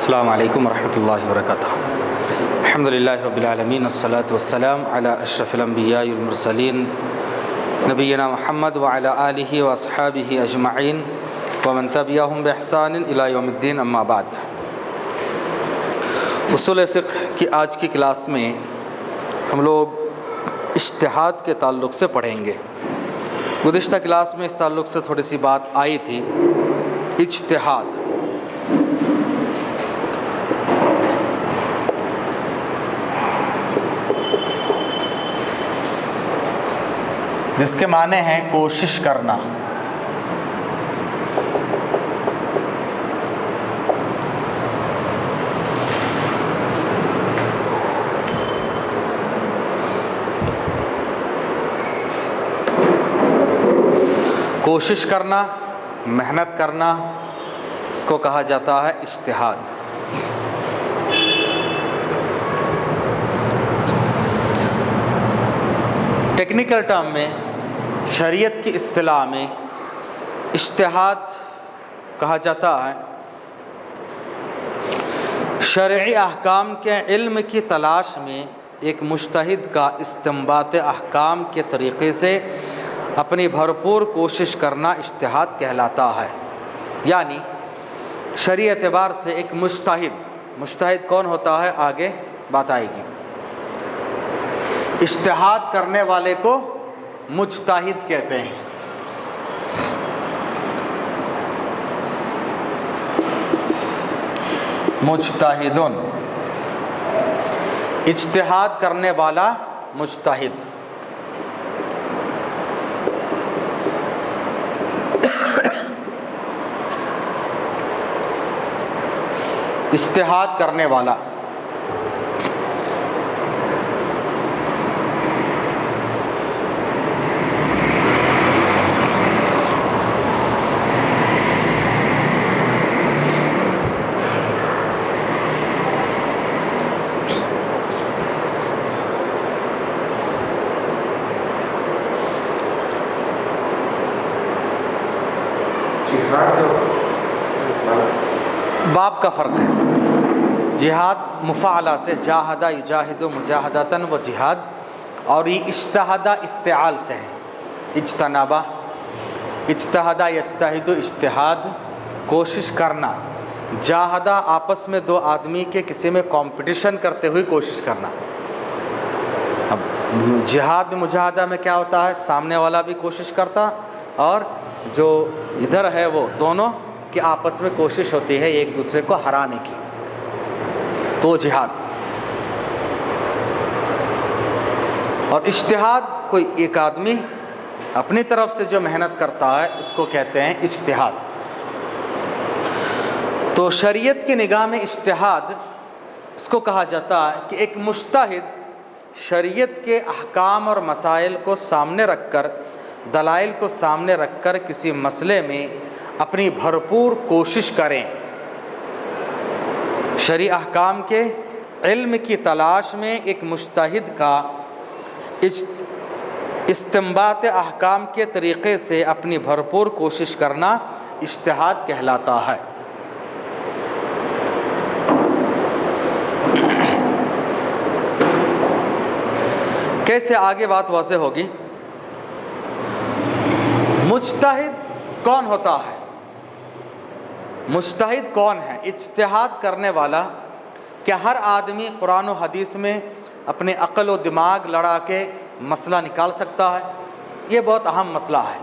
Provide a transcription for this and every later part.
السلام علیکم ورحمۃ اللہ وبرکاتہ۔ الحمدللہ رب العالمین والصلاة والسلام علی اشرف الانبیاء والمرسلین نبینا محمد وعلی آلہ واصحابہ اجمعین ومن تبعہم بإحسان الی یوم الدین، اما بعد۔ اصول فقہ کی آج کی کلاس میں ہم لوگ اجتہاد کے تعلق سے پڑھیں گے۔ گزشتہ کلاس میں اس تعلق سے تھوڑی سی بات آئی تھی، اجتہاد۔ جس کے معنی ہیں کوشش کرنا۔ کوشش کرنا، محنت کرنا، اس کو کہا جاتا ہے اجتہاد۔ ٹیکنیکل ٹرم میں، شریعت کی اصطلاح میں اجتہاد کہا جاتا ہے شرعی احکام کے علم کی تلاش میں ایک مجتہد کا استنباط احکام کے طریقے سے اپنی بھرپور کوشش کرنا اجتہاد کہلاتا ہے۔ یعنی شرعی اعتبار سے ایک مجتہد کون ہوتا ہے، آگے بات آئے گی۔ اجتہاد کرنے والے کو مجتہد کہتے ہیں۔ مجتہدن، اجتہاد کرنے والا مجتہد۔ اجتہاد کرنے والا۔ باب کا فرق ہے۔ جہاد مفعلہ سے جاہدہ یجاہد مجاہدتاً و جہاد، اور یہ اجتہدہ افتعال سے ہے۔ اجتنابہ، اجتہدہ یجتہد اجتہاد، کوشش کرنا۔ جاہدہ آپس میں دو آدمی کے کسی میں کمپٹیشن کرتے ہوئے کوشش کرنا۔ اب جہاد میں مجاہدہ میں کیا ہوتا ہے، سامنے والا بھی کوشش کرتا اور جو ادھر ہے وہ دونوں کی آپس میں کوشش ہوتی ہے ایک دوسرے کو ہرانے کی، تو جہاد۔ اور اجتہاد کوئی ایک آدمی اپنی طرف سے جو محنت کرتا ہے اس کو کہتے ہیں اجتہاد۔ تو شریعت کی نگاہ میں اجتہاد اس کو کہا جاتا ہے کہ ایک مجتہد شریعت کے احکام اور مسائل کو سامنے رکھ کر، دلائل کو سامنے رکھ کر کسی مسئلے میں اپنی بھرپور کوشش کریں۔ شرعی احکام کے علم کی تلاش میں ایک مجتہد کا استنباط احکام کے طریقے سے اپنی بھرپور کوشش کرنا اجتہاد کہلاتا ہے۔ کیسے آگے بات واضح ہوگی۔ مجتہد کون ہوتا ہے؟ مجتہد کون ہے؟ اجتہاد کرنے والا۔ کیا ہر آدمی قرآن و حدیث میں اپنے عقل و دماغ لڑا کے مسئلہ نکال سکتا ہے؟ یہ بہت اہم مسئلہ ہے۔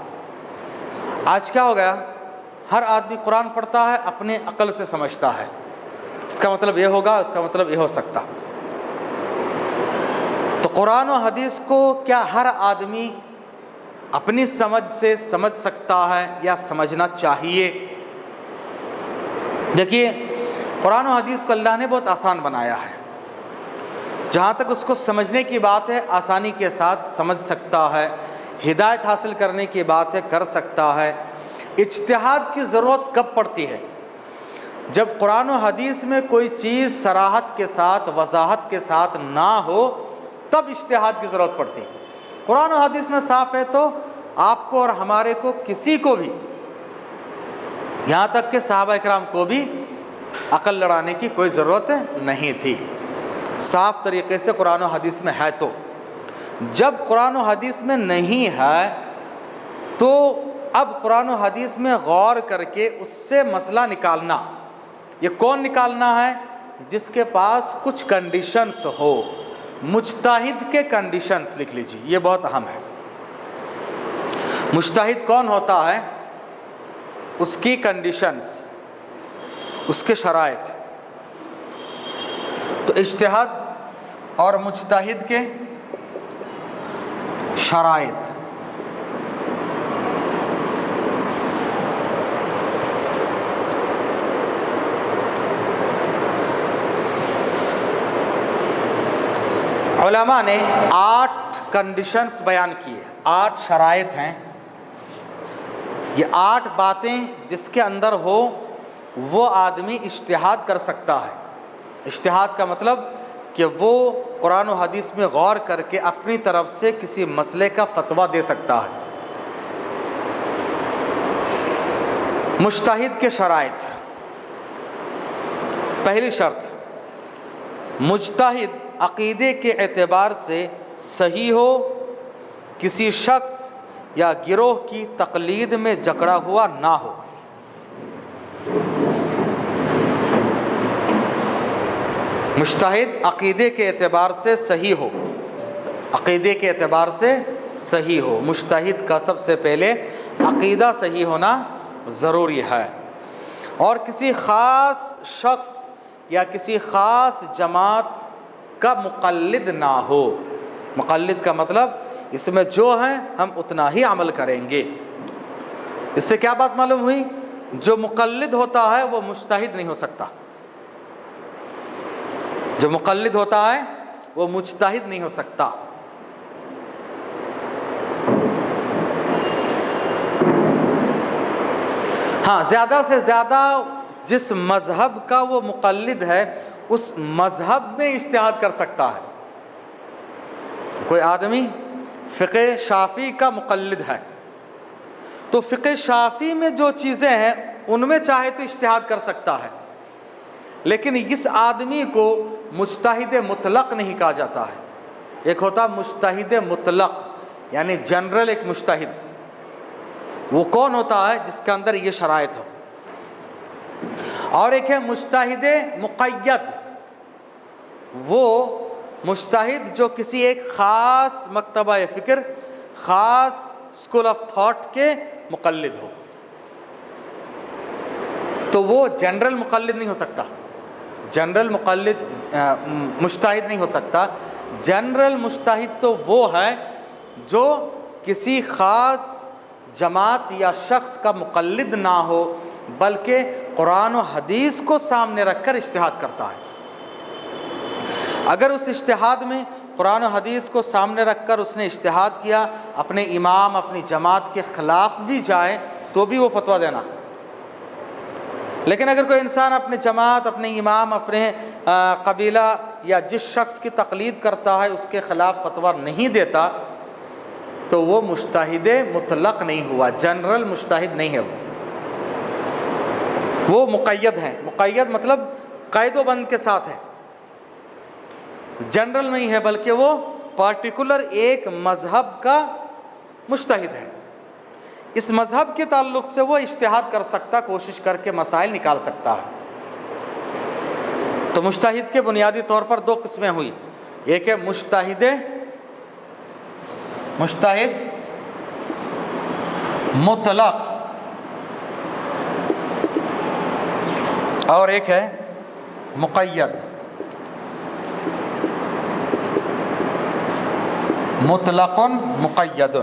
آج کیا ہو گیا، ہر آدمی قرآن پڑھتا ہے، اپنے عقل سے سمجھتا ہے، اس کا مطلب یہ ہوگا، اس کا مطلب یہ ہو سکتا۔ تو قرآن و حدیث کو کیا ہر آدمی اپنی سمجھ سے سمجھ سکتا ہے یا سمجھنا چاہیے؟ دیکھیے، قرآن و حدیث کو اللہ نے بہت آسان بنایا ہے۔ جہاں تک اس کو سمجھنے کی بات ہے، آسانی کے ساتھ سمجھ سکتا ہے، ہدایت حاصل کرنے کی بات ہے، کر سکتا ہے۔ اجتہاد کی ضرورت کب پڑتی ہے؟ جب قرآن و حدیث میں کوئی چیز صراحت کے ساتھ، وضاحت کے ساتھ نہ ہو، تب اجتہاد کی ضرورت پڑتی ہے۔ قرآن و حدیث میں صاف ہے تو آپ کو اور ہمارے کو، کسی کو بھی، یہاں تک کہ صحابہ کرام کو بھی عقل لڑانے کی کوئی ضرورت نہیں تھی، صاف طریقے سے قرآن و حدیث میں ہے۔ تو جب قرآن و حدیث میں نہیں ہے تو اب قرآن و حدیث میں غور کر کے اس سے مسئلہ نکالنا، یہ کون نکالنا ہے؟ جس کے پاس کچھ کنڈیشنز ہو، مجتہد کے کنڈیشنز لکھ لیجیے، یہ بہت اہم ہے۔ مجتہد کون ہوتا ہے؟ اس کی کنڈیشنز، اس کے شرائط۔ تو اجتہاد اور مجتہد کے شرائط۔ علماء نے 8 کنڈیشنز بیان کیے، 8 شرائط ہیں۔ یہ 8 باتیں جس کے اندر ہو وہ آدمی اجتہاد کر سکتا ہے۔ اجتہاد کا مطلب کہ وہ قرآن و حدیث میں غور کر کے اپنی طرف سے کسی مسئلے کا فتویٰ دے سکتا ہے۔ مجتہد کے شرائط۔ پہلی شرط، مجتہد عقیدے کے اعتبار سے صحیح ہو، کسی شخص یا گروہ کی تقلید میں جکڑا ہوا نہ ہو۔ مجتہد عقیدے کے اعتبار سے صحیح ہو، عقیدے کے اعتبار سے صحیح ہو۔ مجتہد کا سب سے پہلے عقیدہ صحیح ہونا ضروری ہے، اور کسی خاص شخص یا کسی خاص جماعت کا مقلد نہ ہو۔ مقلد کا مطلب اس میں جو ہے ہم اتنا ہی عمل کریں گے۔ اس سے کیا بات معلوم ہوئی؟ جو مقلد ہوتا ہے وہ مجتہد نہیں ہو سکتا، جو مقلد ہوتا ہے وہ مجتہد نہیں ہو سکتا۔ ہاں، زیادہ سے زیادہ جس مذہب کا وہ مقلد ہے اس مذہب میں اجتہاد کر سکتا ہے۔ کوئی آدمی فقہ شافعی کا مقلد ہے تو فقہ شافعی میں جو چیزیں ہیں ان میں چاہے تو اجتہاد کر سکتا ہے، لیکن اس آدمی کو مجتہد مطلق نہیں کہا جاتا ہے۔ ایک ہوتا مجتہد مطلق، یعنی جنرل ایک مجتہد، وہ کون ہوتا ہے؟ جس کے اندر یہ شرائط ہو۔ اور ایک ہے مجتہد مقید، وہ مجتہد جو کسی ایک خاص مکتبہ فکر، خاص اسکول آف تھاٹ کے مقلد ہو، تو وہ جنرل مقلد نہیں ہو سکتا، جنرل مقلد مجتہد نہیں ہو سکتا۔ جنرل مجتہد تو وہ ہے جو کسی خاص جماعت یا شخص کا مقلد نہ ہو، بلکہ قرآن و حدیث کو سامنے رکھ کر اجتہاد کرتا ہے۔ اگر اس اجتہاد میں قرآن و حدیث کو سامنے رکھ کر اس نے اجتہاد کیا، اپنے امام اپنی جماعت کے خلاف بھی جائے تو بھی وہ فتویٰ دینا۔ لیکن اگر کوئی انسان اپنے جماعت، اپنے امام، اپنے قبیلہ یا جس شخص کی تقلید کرتا ہے اس کے خلاف فتویٰ نہیں دیتا تو وہ مجتہد مطلق نہیں ہوا، جنرل مجتہد نہیں ہے، وہ مقید ہیں۔ مقید مطلب قید و بند کے ساتھ ہے، جنرل نہیں ہے بلکہ وہ پارٹیکولر ایک مذہب کا مجتہد ہے۔ اس مذہب کے تعلق سے وہ اجتہاد کر سکتا، کوشش کر کے مسائل نکال سکتا ہے۔ تو مجتہد کے بنیادی طور پر 2 قسمیں ہوئی، ایک ہے مجتہد مطلق اور ایک ہے مقید۔ مطلق مقید۔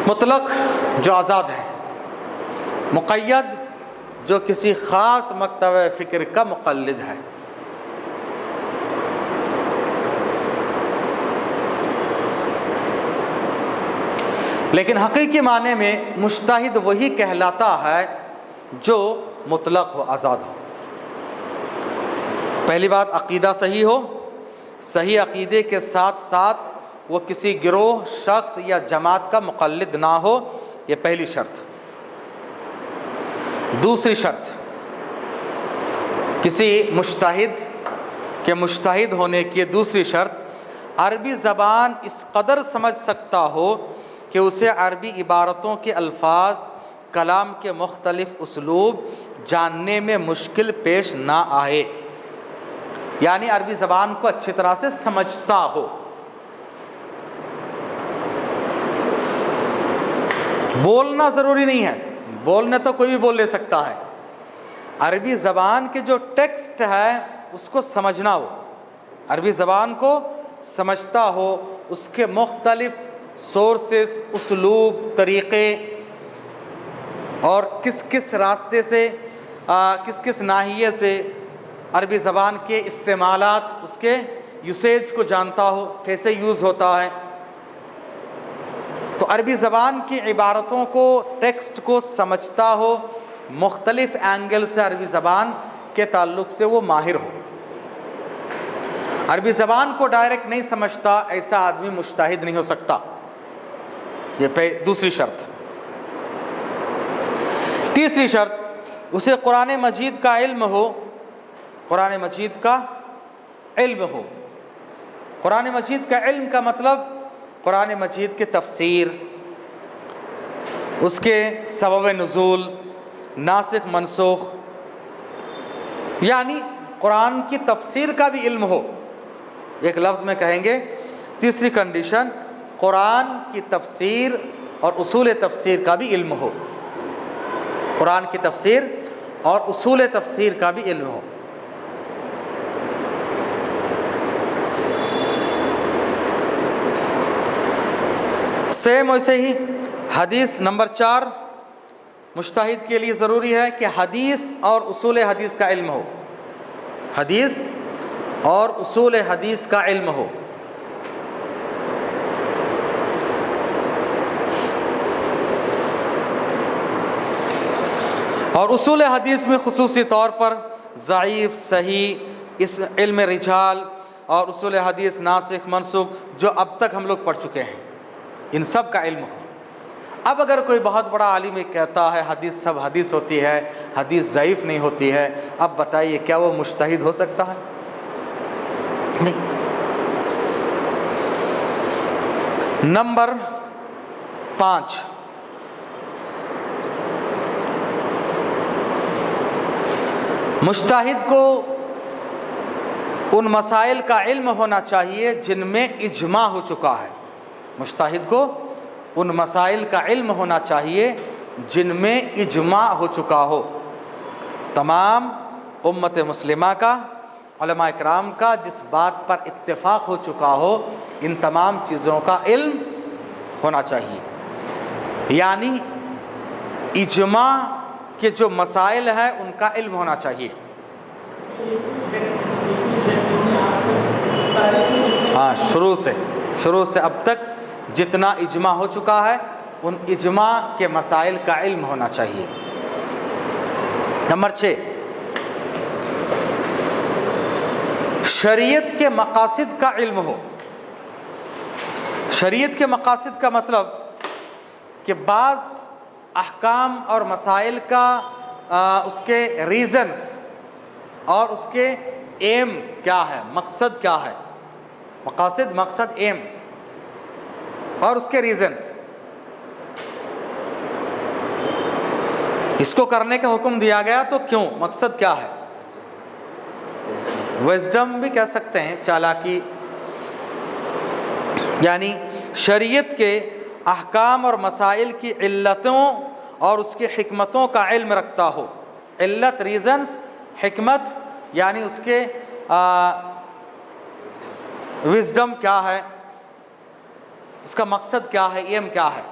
مطلق جو آزاد ہے، مقید جو کسی خاص مکتبہ فکر کا مقلد ہے۔ لیکن حقیقی معنی میں مجتہد وہی کہلاتا ہے جو مطلق ہو، آزاد ہو۔ پہلی بات، عقیدہ صحیح ہو، صحیح عقیدے کے ساتھ ساتھ وہ کسی گروہ، شخص یا جماعت کا مقلد نہ ہو، یہ پہلی شرط۔ دوسری شرط، کسی مجتہد کے مجتہد ہونے کی دوسری شرط، عربی زبان اس قدر سمجھ سکتا ہو کہ اسے عربی عبارتوں کے الفاظ، کلام کے مختلف اسلوب جاننے میں مشکل پیش نہ آئے، یعنی عربی زبان کو اچھی طرح سے سمجھتا ہو۔ بولنا ضروری نہیں ہے، بولنے تو کوئی بھی بول لے سکتا ہے، عربی زبان کے جو ٹیکسٹ ہے اس کو سمجھنا ہو، عربی زبان کو سمجھتا ہو، اس کے مختلف سورسز، اسلوب، طریقے، اور کس کس راستے سے، کس کس ناحیے سے عربی زبان کے استعمالات، اس کے یوسیج کو جانتا ہو، کیسے یوز ہوتا ہے۔ تو عربی زبان کی عبارتوں کو، ٹیکسٹ کو سمجھتا ہو، مختلف اینگل سے عربی زبان کے تعلق سے وہ ماہر ہو۔ عربی زبان کو ڈائریکٹ نہیں سمجھتا ایسا آدمی مجتہد نہیں ہو سکتا، یہ دوسری شرط۔ تیسری شرط، اسے قرآن مجید کا علم ہو، قرآن مجید کا علم ہو۔ قرآن مجید کا علم کا مطلب قرآن مجید کی تفسیر، اس کے سبب نزول، ناسخ منسوخ، یعنی قرآن کی تفسیر کا بھی علم ہو۔ ایک لفظ میں کہیں گے، تیسری کنڈیشن، قرآن کی تفسیر اور اصول تفسیر کا بھی علم ہو، قرآن کی تفسیر اور اصول تفسیر کا بھی علم ہو۔ سیم ویسے ہی حدیث نمبر 4 مجتہد کے لیے ضروری ہے کہ حدیث اور اصول حدیث کا علم ہو، حدیث اور اصول حدیث کا علم ہو۔ اور اصول حدیث میں خصوصی طور پر ضعیف، صحیح، اس علم رجال اور اصول حدیث ناسخ منسوخ جو اب تک ہم لوگ پڑھ چکے ہیں، ان سب کا علم ہو۔ اب اگر کوئی بہت بڑا عالم کہتا ہے حدیث سب حدیث ہوتی ہے، حدیث ضعیف نہیں ہوتی ہے، اب بتائیے کیا وہ مجتہد ہو سکتا ہے؟ نہیں۔ نمبر 5، مجتہد کو ان مسائل کا علم ہونا چاہیے جن میں اجماع ہو چکا ہے، مجتہد کو ان مسائل کا علم ہونا چاہیے جن میں اجماع ہو چکا ہو، تمام امت مسلمہ کا، علماء کرام کا جس بات پر اتفاق ہو چکا ہو، ان تمام چیزوں کا علم ہونا چاہیے، یعنی اجماع کے جو مسائل ہیں ان کا علم ہونا چاہیے۔ ہاں، شروع سے اب تک جتنا اجماع ہو چکا ہے ان اجماع کے مسائل کا علم ہونا چاہیے۔ نمبر 6، شریعت کے مقاصد کا علم ہو۔ شریعت کے مقاصد کا مطلب کہ بعض احکام اور مسائل کا اس کے ریزنز اور اس کے ایمز کیا ہے، مقصد کیا ہے، مقاصد، مقصد، ایمز اور اس کے ریزنز، اس کو کرنے کا حکم دیا گیا تو کیوں، مقصد کیا ہے، وزڈم بھی کہہ سکتے ہیں، چالاکی، یعنی شریعت کے احکام اور مسائل کی علتوں اور اس کی حکمتوں کا علم رکھتا ہو۔ علت، ریزنز، حکمت، یعنی اس کے وزڈم کیا ہے، اس کا مقصد کیا ہے، ایم کیا ہے۔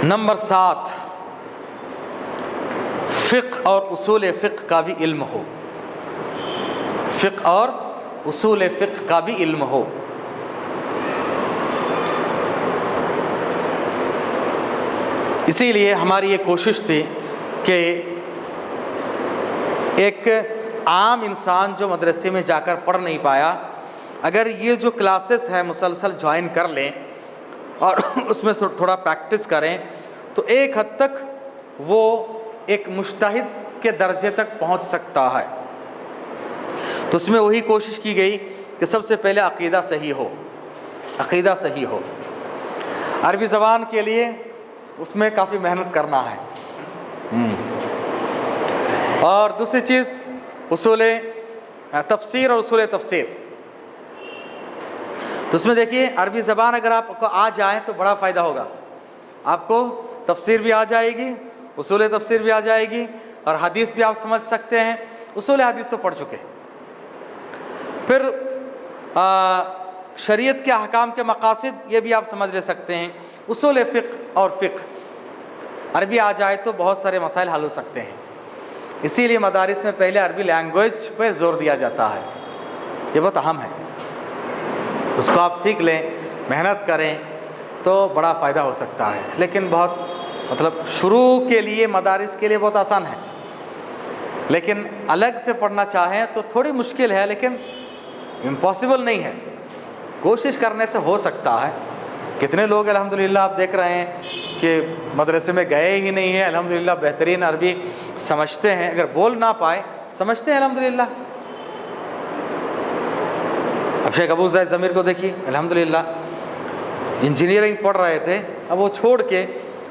نمبر 7، فقہ اور اصول فقہ کا بھی علم ہو، فقہ اور اصول فقہ کا بھی علم ہو۔ اسی لیے ہماری یہ کوشش تھی کہ ایک عام انسان جو مدرسے میں جا کر پڑھ نہیں پایا، اگر یہ جو کلاسز ہیں مسلسل جوائن کر لیں اور اس میں تھوڑا پریکٹس کریں تو ایک حد تک وہ ایک مجتہد کے درجے تک پہنچ سکتا ہے۔ تو اس میں وہی کوشش کی گئی کہ سب سے پہلے عقیدہ صحیح ہو، عقیدہ صحیح ہو۔ عربی زبان کے لیے اس میں کافی محنت کرنا ہے۔ اور دوسری چیز اصول تفسیر اور اصول تفسیر۔ تو اس میں دیکھیے عربی زبان اگر آپ کو آ جائے تو بڑا فائدہ ہوگا، آپ کو تفسیر بھی آ جائے گی، اصول تفسیر بھی آ جائے گی، اور حدیث بھی آپ سمجھ سکتے ہیں۔ اصول حدیث تو پڑھ چکے، پھر شریعت کے احکام کے مقاصد یہ بھی آپ سمجھ لے سکتے ہیں۔ اصول فقہ اور فقہ عربی آ جائے تو بہت سارے مسائل حل ہو سکتے ہیں۔ اسی لیے مدارس میں پہلے عربی لینگویج پہ زور دیا جاتا ہے، یہ بہت اہم ہے، اس کو آپ سیکھ لیں، محنت کریں تو بڑا فائدہ ہو سکتا ہے۔ لیکن بہت شروع کے لیے مدارس کے لیے بہت آسان ہے، لیکن الگ سے پڑھنا چاہیں تو تھوڑی مشکل ہے، لیکن امپاسبل نہیں ہے، کوشش کرنے سے ہو سکتا ہے۔ کتنے لوگ الحمدللہ آپ دیکھ رہے ہیں کہ مدرسے میں گئے ہی نہیں ہیں، الحمدللہ بہترین عربی سمجھتے ہیں، اگر بول نہ پائے سمجھتے ہیں الحمدللہ۔ اب شیخ ابو زید ضمیر کو دیکھیے، الحمدللہ انجینئرنگ پڑھ رہے تھے، اب وہ چھوڑ کے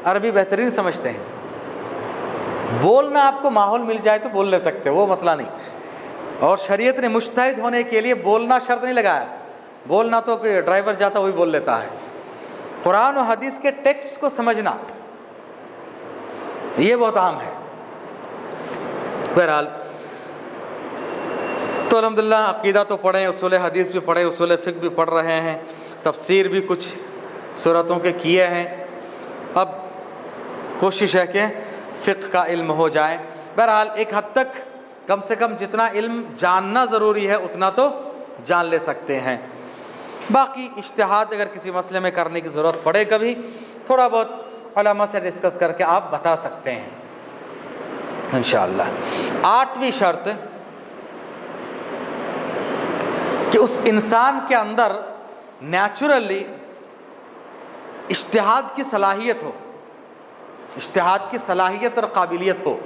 عربی بہترین سمجھتے ہیں۔ بولنا آپ کو ماحول مل جائے تو بول لے سکتے، وہ مسئلہ نہیں۔ اور شریعت نے مجتہد ہونے کے لیے بولنا شرط نہیں لگایا، بولنا تو کوئی ڈرائیور جاتا وہی بول لیتا ہے۔ قرآن و حدیث کے ٹیکسٹ کو سمجھنا یہ بہت اہم ہے۔ بہرحال تو الحمدللہ عقیدہ تو پڑھیں، اصول حدیث بھی پڑھیں، اصول فقہ بھی پڑھ رہے ہیں، تفسیر بھی کچھ صورتوں کے کیے ہیں۔ اب کوشش ہے کہ فقہ کا علم ہو جائے۔ بہرحال ایک حد تک کم سے کم جتنا علم جاننا ضروری ہے اتنا تو جان لے سکتے ہیں۔ باقی اجتہاد اگر کسی مسئلے میں کرنے کی ضرورت پڑے کبھی، تھوڑا بہت علماء سے ڈسکس کر کے آپ بتا سکتے ہیں انشاءاللہ۔ 8ویں شرط کہ اس انسان کے اندر نیچرلی اجتہاد کی صلاحیت ہو، اجتہاد کی صلاحیت اور قابلیت ہو،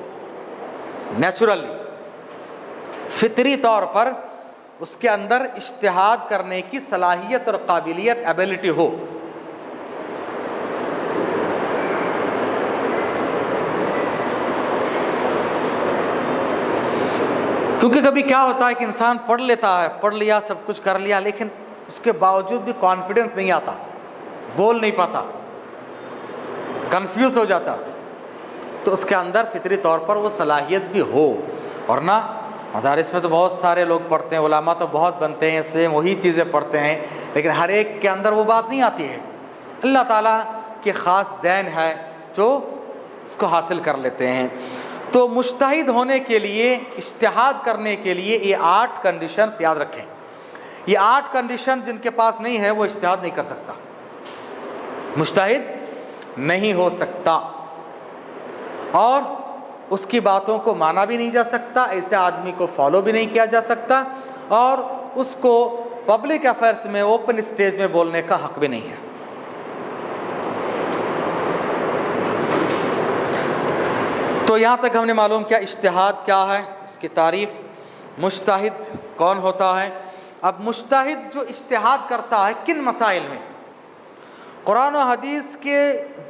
نیچرلی فطری طور پر اس کے اندر اجتہاد کرنے کی صلاحیت اور قابلیت، ایبلٹی ہو۔ کیونکہ کبھی کیا ہوتا ہے کہ انسان پڑھ لیتا ہے، پڑھ لیا، سب کچھ کر لیا، لیکن اس کے باوجود بھی کانفیڈنس نہیں آتا، بول نہیں پاتا، کنفیوز ہو جاتا۔ تو اس کے اندر فطری طور پر وہ صلاحیت بھی ہو۔ اور نہ مدارس میں تو بہت سارے لوگ پڑھتے ہیں، علماء تو بہت بنتے ہیں، سیم وہی چیزیں پڑھتے ہیں، لیکن ہر ایک کے اندر وہ بات نہیں آتی ہے۔ اللہ تعالیٰ کی خاص دین ہے جو اس کو حاصل کر لیتے ہیں۔ تو مجتہد ہونے کے لیے، اجتہاد کرنے کے لیے یہ 8 کنڈیشنز یاد رکھیں۔ یہ 8 کنڈیشن جن کے پاس نہیں ہے وہ اجتہاد نہیں کر سکتا، مجتہد نہیں ہو سکتا، اور اس کی باتوں کو مانا بھی نہیں جا سکتا، ایسے آدمی کو فالو بھی نہیں کیا جا سکتا، اور اس کو پبلک افیئرس میں، اوپن اسٹیج میں بولنے کا حق بھی نہیں ہے۔ تو یہاں تک ہم نے معلوم کیا اجتہاد کیا ہے، اس کی تعریف، مجتہد کون ہوتا ہے۔ اب مجتہد جو اجتہاد کرتا ہے کن مسائل میں؟ قرآن و حدیث کے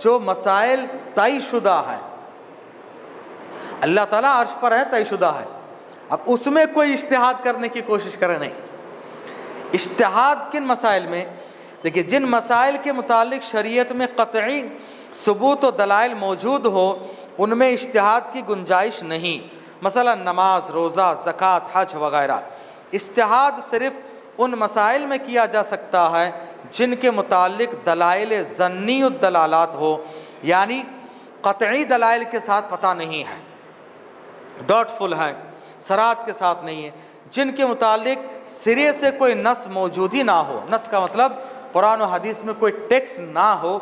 جو مسائل طے شدہ ہیں، اللہ تعالیٰ عرش پر ہے، طے شدہ ہے، اب اس میں کوئی اجتہاد کرنے کی کوشش کرے نہیں۔ اجتہاد کن مسائل میں؟ دیکھیے، جن مسائل کے متعلق شریعت میں قطعی ثبوت و دلائل موجود ہو ان میں اجتہاد کی گنجائش نہیں، مثلا نماز، روزہ، زکوٰۃ، حج وغیرہ۔ اجتہاد صرف ان مسائل میں کیا جا سکتا ہے جن کے متعلق دلائل ظنی الدلالات ہو، یعنی قطعی دلائل کے ساتھ پتہ نہیں ہے، ڈاؤٹ فل ہے، سرات کے ساتھ نہیں ہے، جن کے متعلق سرے سے کوئی نص موجود ہی نہ ہو۔ نص کا مطلب قرآن و حدیث میں کوئی ٹیکسٹ نہ ہو،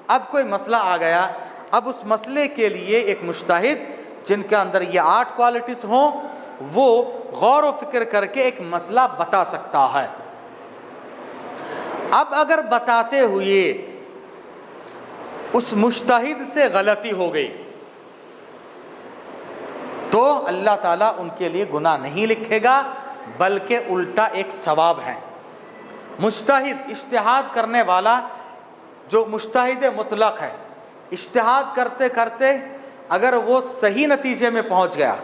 اب کوئی مسئلہ آ گیا، اب اس مسئلے کے لیے ایک مجتہد جن کے اندر یہ 8 کوالٹیز ہوں، وہ غور و فکر کر کے ایک مسئلہ بتا سکتا ہے۔ اب اگر بتاتے ہوئے اس مجتہد سے غلطی ہو گئی تو اللہ تعالیٰ ان کے لیے گناہ نہیں لکھے گا، بلکہ الٹا ایک ثواب ہے۔ مجتہد اجتہاد کرنے والا جو مجتہد مطلق ہے، اجتہاد کرتے کرتے اگر وہ صحیح نتیجے میں پہنچ گیا،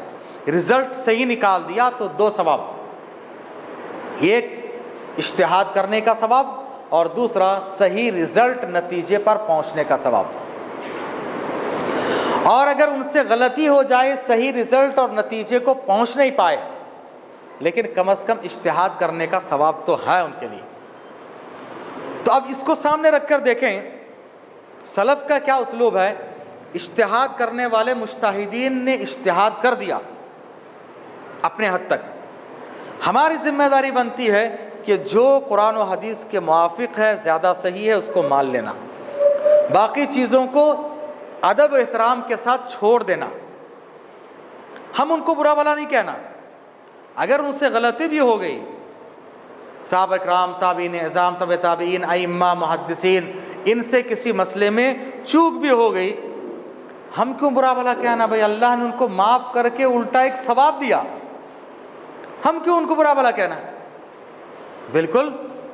رزلٹ صحیح نکال دیا، تو دو ثواب، ایک اجتہاد کرنے کا ثواب اور دوسرا صحیح رزلٹ نتیجے پر پہنچنے کا ثواب۔ اور اگر ان سے غلطی ہو جائے، صحیح رزلٹ اور نتیجے کو پہنچ نہیں پائے، لیکن کم از کم اجتہاد کرنے کا ثواب تو ہے ان کے لیے۔ تو اب اس کو سامنے رکھ کر دیکھیں سلف کا کیا اسلوب ہے۔ اجتہاد کرنے والے مجتہدین نے اجتہاد کر دیا اپنے حد تک، ہماری ذمہ داری بنتی ہے کہ جو قرآن و حدیث کے موافق ہے، زیادہ صحیح ہے، اس کو مان لینا، باقی چیزوں کو ادب و احترام کے ساتھ چھوڑ دینا۔ ہم ان کو برا بھلا نہیں کہنا، اگر ان سے غلطی بھی ہو گئی، صحابہ کرام، تابعین اعظام، تبع تابعین، ائمہ، محدثین، ان سے کسی مسئلے میں چوک بھی ہو گئی، ہم کیوں برا بھلا کہنا؟ بھائی اللہ نے ان کو معاف کر کے الٹا ایک ثواب دیا، ہم کیوں ان کو برا بھلا کہنا؟ بالکل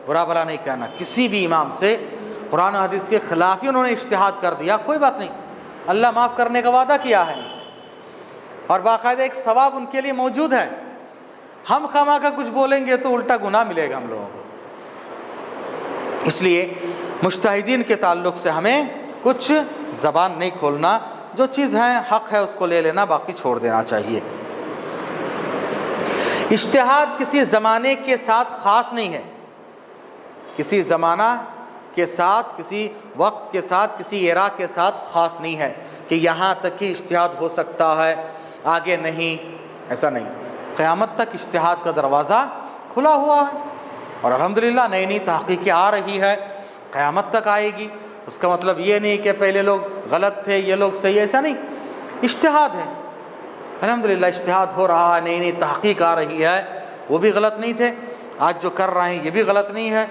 برا بھلا نہیں کہنا۔ کسی بھی امام سے قرآن و حدیث کے خلاف ہی انہوں نے اجتہاد کر دیا، کوئی بات نہیں، اللہ معاف کرنے کا وعدہ کیا ہے اور باقاعدہ ایک ثواب ان کے لیے موجود ہے۔ ہم خواہ کا کچھ بولیں گے تو الٹا گناہ ملے گا ہم لوگوں کو۔ اس لیے مجتہدین کے تعلق سے ہمیں کچھ زبان نہیں کھولنا، جو چیز ہے حق ہے اس کو لے لینا، باقی چھوڑ دینا چاہیے۔ اجتہاد کسی زمانے کے ساتھ خاص نہیں ہے، کسی زمانہ کے ساتھ، کسی وقت کے ساتھ، کسی ایرا کے ساتھ خاص نہیں ہے کہ یہاں تک ہی اجتہاد ہو سکتا ہے، آگے نہیں، ایسا نہیں۔ قیامت تک اجتہاد کا دروازہ کھلا ہوا ہے، اور الحمدللہ نئی نئی تحقیقیں آ رہی ہے، قیامت تک آئے گی۔ اس کا مطلب یہ نہیں کہ پہلے لوگ غلط تھے، یہ لوگ صحیح، ایسا نہیں، اجتہاد ہے، الحمدللہ اجتہاد ہو رہا ہے، نئی نئی تحقیق آ رہی ہے، وہ بھی غلط نہیں تھے، آج جو کر رہے ہیں یہ بھی غلط نہیں ہے۔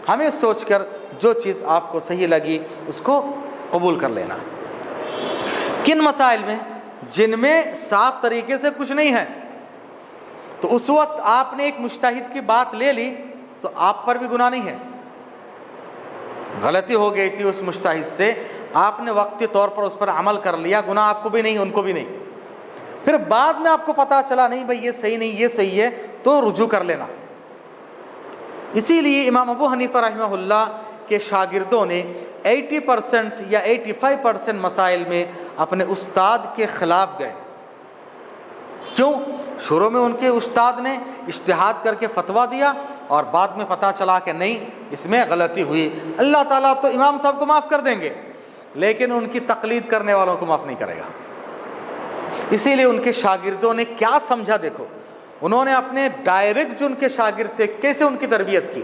ہمیں سوچ کر جو چیز آپ کو صحیح لگی اس کو قبول کر لینا۔ کن مسائل میں؟ جن میں صاف طریقے سے کچھ نہیں ہے، تو اس وقت آپ نے ایک مجتہد کی بات لے لی تو آپ پر بھی گناہ نہیں ہے، غلطی ہو گئی تھی اس مجتہد سے، آپ نے وقتی طور پر اس پر عمل کر لیا، گناہ آپ کو بھی نہیں، ان کو بھی نہیں۔ پھر بعد میں آپ کو پتا چلا نہیں بھائی یہ صحیح نہیں، یہ صحیح ہے، تو رجوع کر لینا۔ اسی لیے امام ابو حنیفہ رحمہ اللہ کے شاگردوں نے 80% یا 85% مسائل میں اپنے استاد کے خلاف گئے۔ کیوں؟ شروع میں ان کے استاد نے اجتہاد کر کے فتویٰ دیا اور بعد میں پتہ چلا کہ نہیں، اس میں غلطی ہوئی۔ اللہ تعالیٰ تو امام صاحب کو معاف کر دیں گے، لیکن ان کی تقلید کرنے والوں کو معاف نہیں کرے گا۔ اسی لیے ان کے شاگردوں نے کیا سمجھا، دیکھو انہوں نے اپنے ڈائریکٹ جو ان کے شاگرد تھے کیسے ان کی تربیت کی۔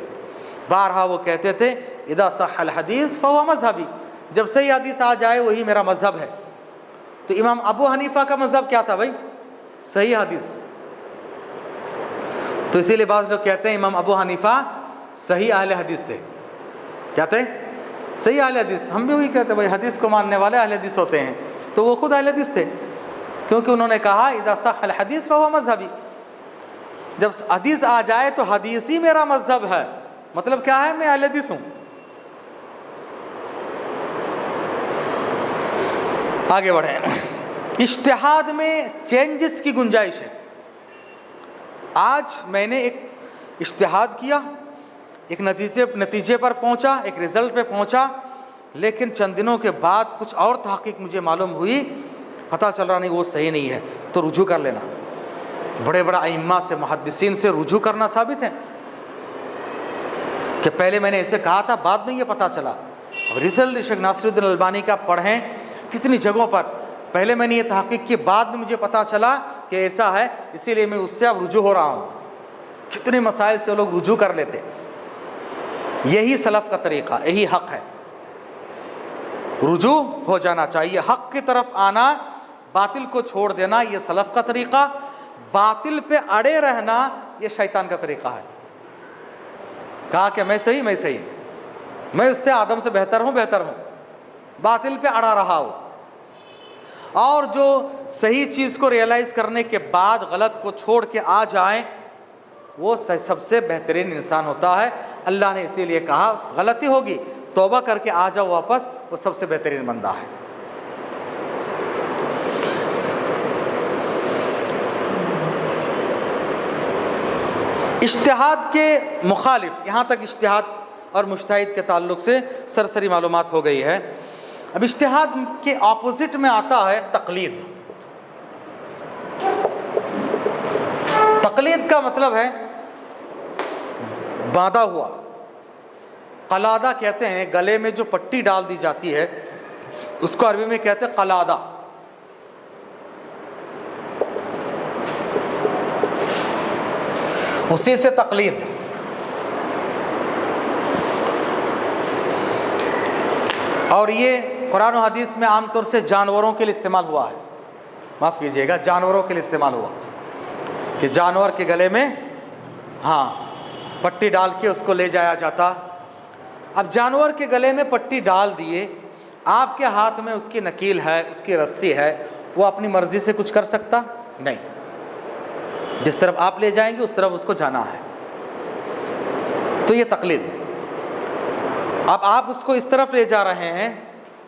بارہا وہ کہتے تھے اذا صح الحدیث فهو مذہبی، جب صحیح حدیث آ جائے وہی میرا مذہب ہے۔ تو امام ابو حنیفہ کا مذہب کیا تھا بھائی؟ صحیح حدیث۔ تو اسی لیے بعض لوگ کہتے ہیں امام ابو حنیفہ صحیح اہل حدیث تھے۔ کیا تھے؟ صحیح اہل حدیث۔ ہم بھی وہی کہتے ہیں بھائی حدیث کو ماننے والے اہل حدیث ہوتے ہیں، تو وہ خود اہل حدیث تھے، کیونکہ انہوں نے کہا اذا صح الحدیث فهو مذہبی، جب حدیث آ جائے تو حدیث ہی میرا مذہب ہے۔ مطلب کیا ہے؟ میں اہل حدیث ہوں۔ آگے بڑھیں۔ اجتہاد میں چینجز کی گنجائش ہے۔ آج میں نے ایک اجتہاد کیا، ایک نتیجے پر پہنچا، ایک رزلٹ پہ پہنچا، لیکن چند دنوں کے بعد کچھ اور تحقیق مجھے معلوم ہوئی، پتہ چل رہا نہیں وہ صحیح نہیں ہے، تو رجوع کر لینا۔ بڑے بڑے ائمہ سے، محدثین سے رجوع کرنا ثابت ہے کہ پہلے میں نے ایسے کہا تھا، بعد میں یہ پتہ چلا۔ اب رزلٹ شیخ ناصر الدین البانی کا پڑھیں کتنی جگہوں پر، پہلے میں نے یہ تحقیق کی، بعد میں مجھے پتہ چلا کہ ایسا ہے، اسی لیے میں اس سے اب رجوع ہو رہا ہوں۔ کتنے مسائل سے لوگ رجوع کر لیتے۔ یہی سلف کا طریقہ، یہی حق ہے، رجوع ہو جانا چاہیے، حق کی طرف آنا، باطل کو چھوڑ دینا، یہ سلف کا طریقہ۔ باطل پہ اڑے رہنا یہ شیطان کا طریقہ ہے. کہا کہ میں صحیح میں اس سے آدم سے بہتر ہوں, باطل پہ اڑا رہا ہوں. اور جو صحیح چیز کو ریئلائز کرنے کے بعد غلط کو چھوڑ کے آ جائیں, وہ سب سے بہترین انسان ہوتا ہے. اللہ نے اسی لیے کہا غلطی ہوگی توبہ کر کے آ جاؤ واپس, وہ سب سے بہترین بندہ ہے. اجتہاد کے مخالف, یہاں تک اجتہاد اور مجتہد کے تعلق سے سرسری معلومات ہو گئی ہے. اب اجتہاد کے اپوزٹ میں آتا ہے تقلید. تقلید کا مطلب ہے باندھا ہوا. قلادہ کہتے ہیں, گلے میں جو پٹی ڈال دی جاتی ہے اس کو عربی میں کہتے ہیں قلادہ. اسی سے تقلید. اور یہ قرآن و حدیث میں عام طور سے جانوروں کے لیے استعمال ہوا ہے. معاف کیجیے گا, جانوروں کے لیے استعمال ہوا کہ جانور کے گلے میں پٹی ڈال کے اس کو لے جایا جاتا. اب جانور کے گلے میں پٹی ڈال دیے, آپ کے ہاتھ میں اس کی نکیل ہے, اس کی رسی ہے, وہ اپنی مرضی سے کچھ کر سکتا نہیں. جس طرف آپ لے جائیں گے اس طرف اس کو جانا ہے. تو یہ تقلید. اب آپ اس کو اس طرف لے جا رہے ہیں,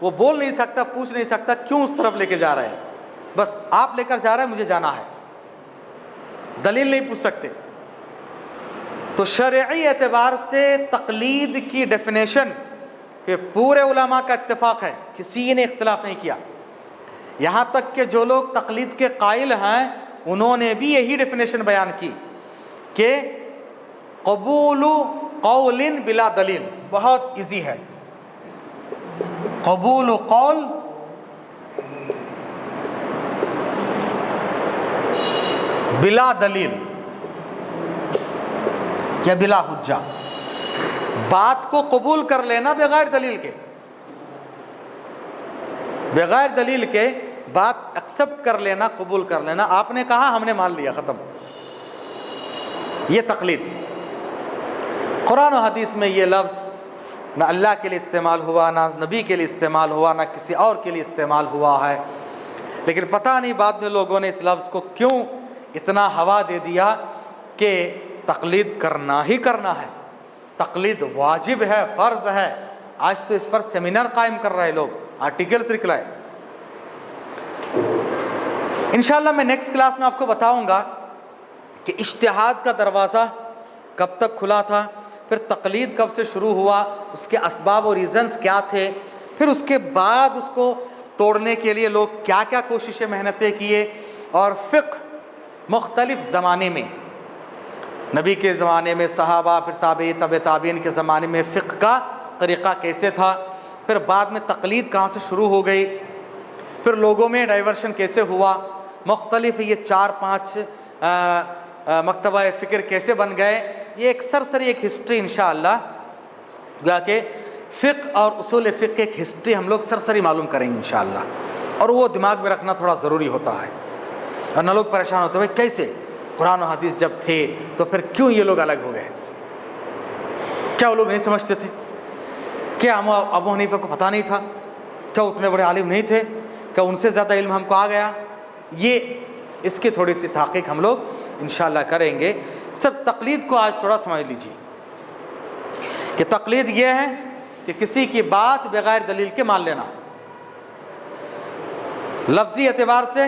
وہ بول نہیں سکتا, پوچھ نہیں سکتا کیوں اس طرف لے کے جا رہے ہیں, بس آپ لے کر جا رہے ہیں, مجھے جانا ہے, دلیل نہیں پوچھ سکتے. تو شرعی اعتبار سے تقلید کی ڈیفینیشن کہ پورے علماء کا اتفاق ہے, کسی نے اختلاف نہیں کیا. یہاں تک کہ جو لوگ تقلید کے قائل ہیں انہوں نے بھی یہی ڈیفینیشن بیان کی کہ قبول قول بلا دلیل. بہت ایزی ہے, قبول قول بلا دلیل یا بلا حجہ. بات کو قبول کر لینا بغیر دلیل کے, بغیر دلیل کے بات ایکسپٹ کر لینا, قبول کر لینا. آپ نے کہا, ہم نے مان لیا, ختم. یہ تقلید. قرآن و حدیث میں یہ لفظ نہ اللہ کے لیے استعمال ہوا, نہ نبی کے لیے استعمال ہوا, نہ کسی اور کے لیے استعمال ہوا ہے. لیکن پتہ نہیں بعد میں لوگوں نے اس لفظ کو کیوں اتنا ہوا دے دیا کہ تقلید کرنا ہی کرنا ہے, تقلید واجب ہے, فرض ہے. آج تو اس پر سیمینار قائم کر رہے لوگ, آرٹیکلز لکھ رہے. انشاءاللہ میں نیکسٹ کلاس میں آپ کو بتاؤں گا کہ اجتہاد کا دروازہ کب تک کھلا تھا, پھر تقلید کب سے شروع ہوا, اس کے اسباب و ریزنز کیا تھے, پھر اس کے بعد اس کو توڑنے کے لیے لوگ کیا کیا کوششیں محنتیں کیے, اور فقہ مختلف زمانے میں, نبی کے زمانے میں, صحابہ, پھر تابعی, تبع تابعین کے زمانے میں فقہ کا طریقہ کیسے تھا, پھر بعد میں تقلید کہاں سے شروع ہو گئی, پھر لوگوں میں ڈائیورشن کیسے ہوا, مختلف یہ 4-5 مکتبہ فکر کیسے بن گئے. یہ ایک سرسری ایک ہسٹری انشاءاللہ, گویا کہ فقہ اور اصول فقہ کی ایک ہسٹری ہم لوگ سرسری معلوم کریں گے انشاءاللہ. اور وہ دماغ میں رکھنا تھوڑا ضروری ہوتا ہے, اور نہ لوگ پریشان ہوتے ہیں بھائی کیسے قرآن و حدیث جب تھے تو پھر کیوں یہ لوگ الگ ہو گئے. کیا وہ لوگ نہیں سمجھتے تھے؟ کیا ابو حنیفہ کو پتہ نہیں تھا؟ کیا اتنے بڑے عالم نہیں تھے؟ کیا ان سے زیادہ علم ہم کو آ گیا؟ یہ اس کی تھوڑی سی تحقیق ہم لوگ انشاءاللہ کریں گے. سب تقلید کو آج تھوڑا سمجھ لیجیے کہ تقلید یہ ہے کہ کسی کی بات بغیر دلیل کے مان لینا. لفظی اعتبار سے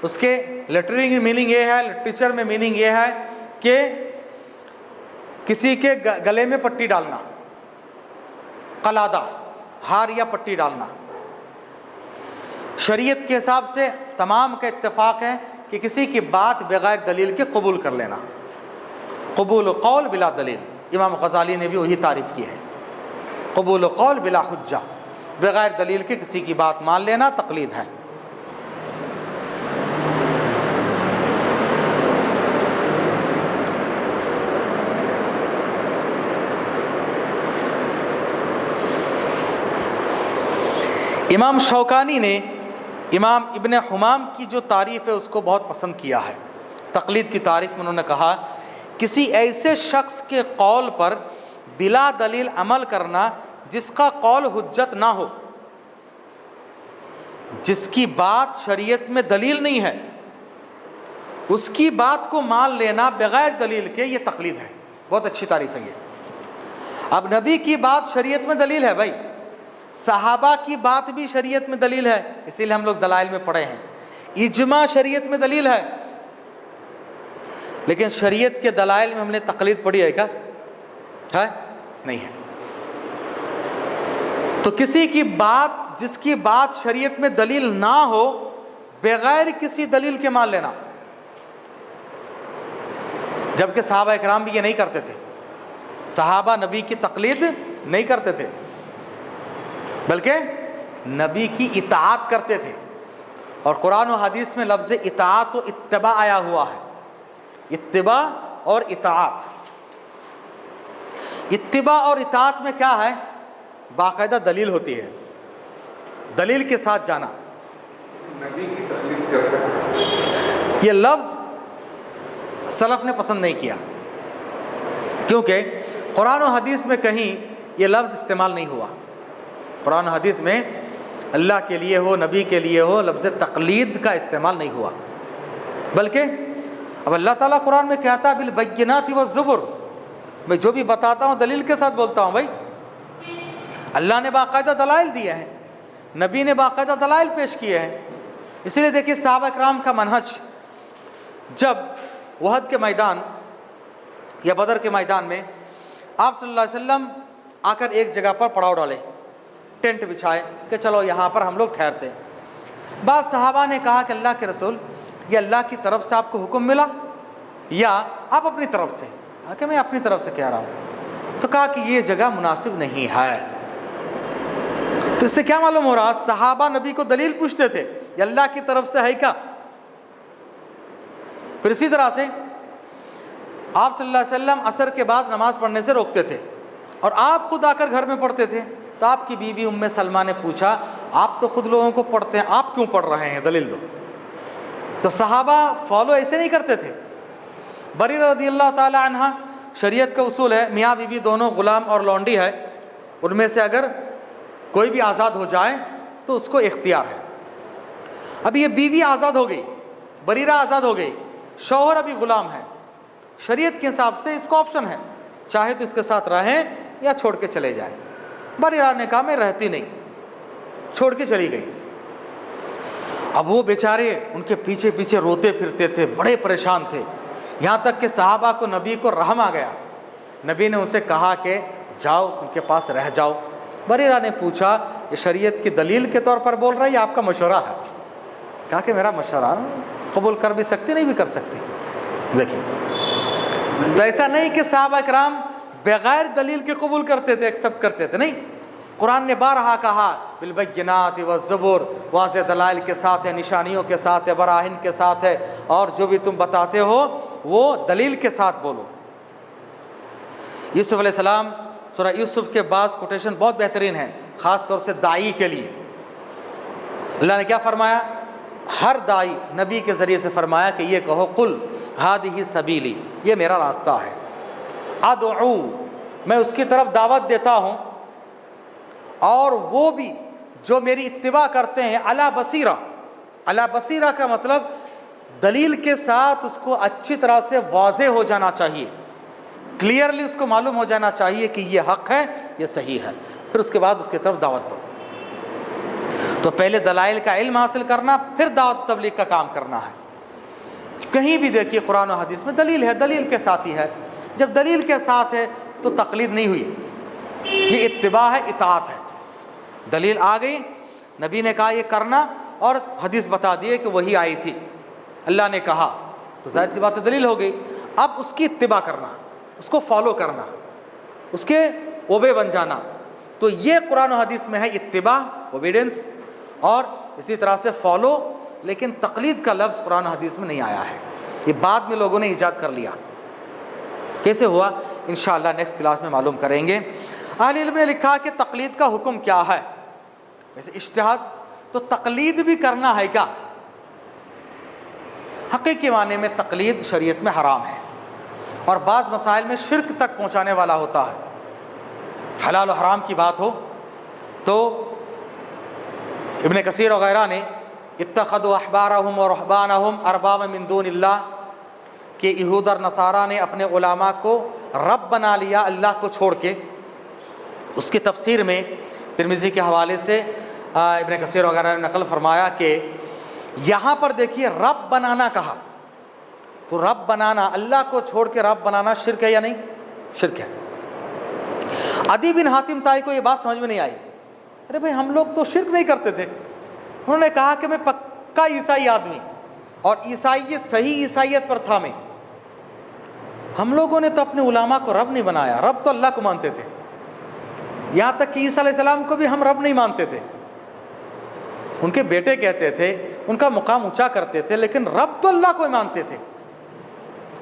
اس کے لٹرری کی میننگ یہ ہے, لٹریچر میں میننگ یہ ہے کہ کسی کے گلے میں پٹی ڈالنا, قلادہ, ہار یا پٹی ڈالنا. شریعت کے حساب سے تمام کا اتفاق ہے کہ کسی کی بات بغیر دلیل کے قبول کر لینا, قبول قول بلا دلیل. امام غزالی نے بھی وہی تعریف کی ہے, قبول قول بلا حجہ, بغیر دلیل کے کسی کی بات مان لینا تقلید ہے. امام شوکانی نے امام ابن حمام کی جو تعریف ہے اس کو بہت پسند کیا ہے. تقلید کی تعریف میں انہوں نے کہا کسی ایسے شخص کے قول پر بلا دلیل عمل کرنا جس کا قول حجت نہ ہو، جس کی بات شریعت میں دلیل نہیں ہے، اس کی بات کو مان لینا بغیر دلیل کے، یہ تقلید ہے۔ بہت اچھی تعریف ہے یہ۔ اب نبی کی بات شریعت میں دلیل ہے بھائی، صحابہ کی بات بھی شریعت میں دلیل ہے، اسی لیے ہم لوگ دلائل میں پڑھے ہیں، اجماع شریعت میں دلیل ہے، لیکن شریعت کے دلائل میں ہم نے تقلید پڑھی ہے کیا؟ ہے؟ نہیں ہے۔ تو کسی کی بات، جس کی بات شریعت میں دلیل نہ ہو، بغیر کسی دلیل کے مان لینا، جبکہ صحابہ اکرام بھی یہ نہیں کرتے تھے۔ صحابہ نبی کی تقلید نہیں کرتے تھے، بلکہ نبی کی اطاعت کرتے تھے، اور قرآن و حدیث میں لفظ اطاعت و اتباع آیا ہوا ہے، اتباع اور اطاعت۔ اتباع اور اطاعت میں کیا ہے؟ باقاعدہ دلیل ہوتی ہے، دلیل کے ساتھ جانا۔ نبی کی تقلید کر سکتے، یہ لفظ سلف نے پسند نہیں کیا، کیونکہ قرآن و حدیث میں کہیں یہ لفظ استعمال نہیں ہوا۔ قرآن و حدیث میں اللہ کے لیے ہو، نبی کے لیے ہو، لفظ تقلید کا استعمال نہیں ہوا، بلکہ اب اللہ تعالیٰ قرآن میں کہتا ہے بالبینات والزبر، میں جو بھی بتاتا ہوں دلیل کے ساتھ بولتا ہوں۔ بھائی اللہ نے باقاعدہ دلائل دیے ہیں، نبی نے باقاعدہ دلائل پیش کیے ہیں، اسی لیے دیکھیے صحابہ کرام کا منہج، جب احد کے میدان یا بدر کے میدان میں آپ صلی اللہ علیہ وسلم آ کر ایک جگہ پر پڑاؤ ڈالے، ٹینٹ بچھائے کہ چلو یہاں پر ہم لوگ ٹھہرتے ہیں۔ بعض صحابہ نے کہا کہ اللہ کے رسول، یہ اللہ کی طرف سے آپ کو حکم ملا یا آپ اپنی طرف سے؟ کہا کہ میں اپنی طرف سے کہہ رہا ہوں۔ تو کہا کہ یہ جگہ مناسب نہیں ہے۔ تو اس سے کیا معلوم ہو رہا؟ صحابہ نبی کو دلیل پوچھتے تھے، یہ اللہ کی طرف سے ہے کیا؟ پھر اسی طرح سے آپ صلی اللہ علیہ وسلم عصر کے بعد نماز پڑھنے سے روکتے تھے، اور آپ خود آ کر گھر میں پڑھتے تھے۔ تو آپ کی بیوی ام سلمہ نے پوچھا، آپ تو خود لوگوں کو پڑھتے ہیں، آپ کیوں پڑھ رہے ہیں؟ دلیل دو۔ تو صحابہ فالو ایسے نہیں کرتے تھے۔ بریرہ رضی اللہ تعالی عنہ، شریعت کا اصول ہے میاں بیوی دونوں غلام اور لونڈی ہے، ان میں سے اگر کوئی بھی آزاد ہو جائے تو اس کو اختیار ہے۔ اب یہ بیوی آزاد ہو گئی، بریرہ آزاد ہو گئی، شوہر ابھی غلام ہے، شریعت کے حساب سے اس کو آپشن ہے، چاہے تو اس کے ساتھ رہیں یا چھوڑ کے چلے جائیں۔ بریرہ نے کہا میں رہتی نہیں، چھوڑ کے چلی گئی۔ اب وہ بیچارے ان کے پیچھے پیچھے روتے پھرتے تھے، بڑے پریشان تھے، یہاں تک کہ صحابہ کو نبی کو رحم آ گیا۔ نبی نے ان سے کہا کہ جاؤ ان کے پاس رہ جاؤ۔ بریرہ نے پوچھا یہ شریعت کی دلیل کے طور پر بول رہا ہے یا آپ کا مشورہ ہے؟ کہا کہ میرا مشورہ، قبول کر بھی سکتی نہیں بھی کر سکتی۔ دیکھیں تو ایسا نہیں کہ صحابہ کرام بغیر دلیل کے قبول کرتے تھے، ایکسپٹ کرتے تھے، نہیں۔ قرآن نے بارہا کہا بالبینات والزبر، واضح دلائل کے ساتھ ہے، نشانیوں کے ساتھ ہے، براہین کے ساتھ ہے، اور جو بھی تم بتاتے ہو وہ دلیل کے ساتھ بولو۔ یوسف علیہ السلام، سورہ یوسف کے بعض کوٹیشن بہت بہترین ہیں، خاص طور سے داعی کے لیے۔ اللہ نے کیا فرمایا؟ ہر داعی نبی کے ذریعے سے فرمایا کہ یہ کہو قل ہذہ سبیلی، یہ میرا راستہ ہے، ادعو، میں اس کی طرف دعوت دیتا ہوں، اور وہ بھی جو میری اتباع کرتے ہیں علی بصیرہ۔ علی بصیرہ کا مطلب دلیل کے ساتھ اس کو اچھی طرح سے واضح ہو جانا چاہیے، کلیئرلی اس کو معلوم ہو جانا چاہیے کہ یہ حق ہے، یہ صحیح ہے، پھر اس کے بعد اس کی طرف دعوت دو۔ تو پہلے دلائل کا علم حاصل کرنا، پھر دعوت تبلیغ کا کام کرنا ہے۔ کہیں بھی دیکھیے قرآن و حدیث میں دلیل ہے، دلیل کے ساتھ ہی ہے۔ جب دلیل کے ساتھ ہے تو تقلید نہیں ہوئی، یہ اتباع ہے، اطاعت ہے۔ دلیل آ گئی، نبی نے کہا یہ کرنا، اور حدیث بتا دیے کہ وہی آئی تھی، اللہ نے کہا، تو ظاہر سی بات ہے دلیل ہو گئی۔ اب اس کی اتباع کرنا، اس کو فالو کرنا، اس کے اوبے بن جانا، تو یہ قرآن و حدیث میں ہے اتباع، اوبیڈنس، اور اسی طرح سے فالو۔ لیکن تقلید کا لفظ قرآن و حدیث میں نہیں آیا ہے، یہ بعد میں لوگوں نے ایجاد کر لیا۔ کیسے ہوا؟ انشاءاللہ نیکسٹ کلاس میں معلوم کریں گے۔ اہل علم نے لکھا کہ تقلید کا حکم کیا ہے؟ ویسے اجتہاد تو تقلید بھی کرنا ہے کیا؟ حقیقی معنی میں تقلید شریعت میں حرام ہے، اور بعض مسائل میں شرک تک پہنچانے والا ہوتا ہے۔ حلال و حرام کی بات ہو تو ابن کثیر وغیرہ نے اتخذوا احبارهم ورهبانهم اربابا من دون اللہ کہ یہود اور نصارہ نے اپنے علماء کو رب بنا لیا اللہ کو چھوڑ کے۔ اس کی تفسیر میں ترمذی کے حوالے سے ابن کثیر وغیرہ نے نقل فرمایا کہ یہاں پر دیکھیے رب بنانا کہا، تو رب بنانا، اللہ کو چھوڑ کے رب بنانا شرک ہے یا نہیں؟ شرک ہے۔ عدی بن حاتم طائی کو یہ بات سمجھ میں نہیں آئی، ارے بھائی ہم لوگ تو شرک نہیں کرتے تھے۔ انہوں نے کہا کہ میں پکا عیسائی آدمی، اور عیسائیت صحیح عیسائیت پر تھا میں، ہم لوگوں نے تو اپنے علماء کو رب نہیں بنایا، رب تو اللہ کو مانتے تھے، یہاں تک کہ عیسیٰ علیہ السلام کو بھی ہم رب نہیں مانتے تھے، ان کے بیٹے کہتے تھے، ان کا مقام اونچا کرتے تھے، لیکن رب تو اللہ کو ہی مانتے تھے۔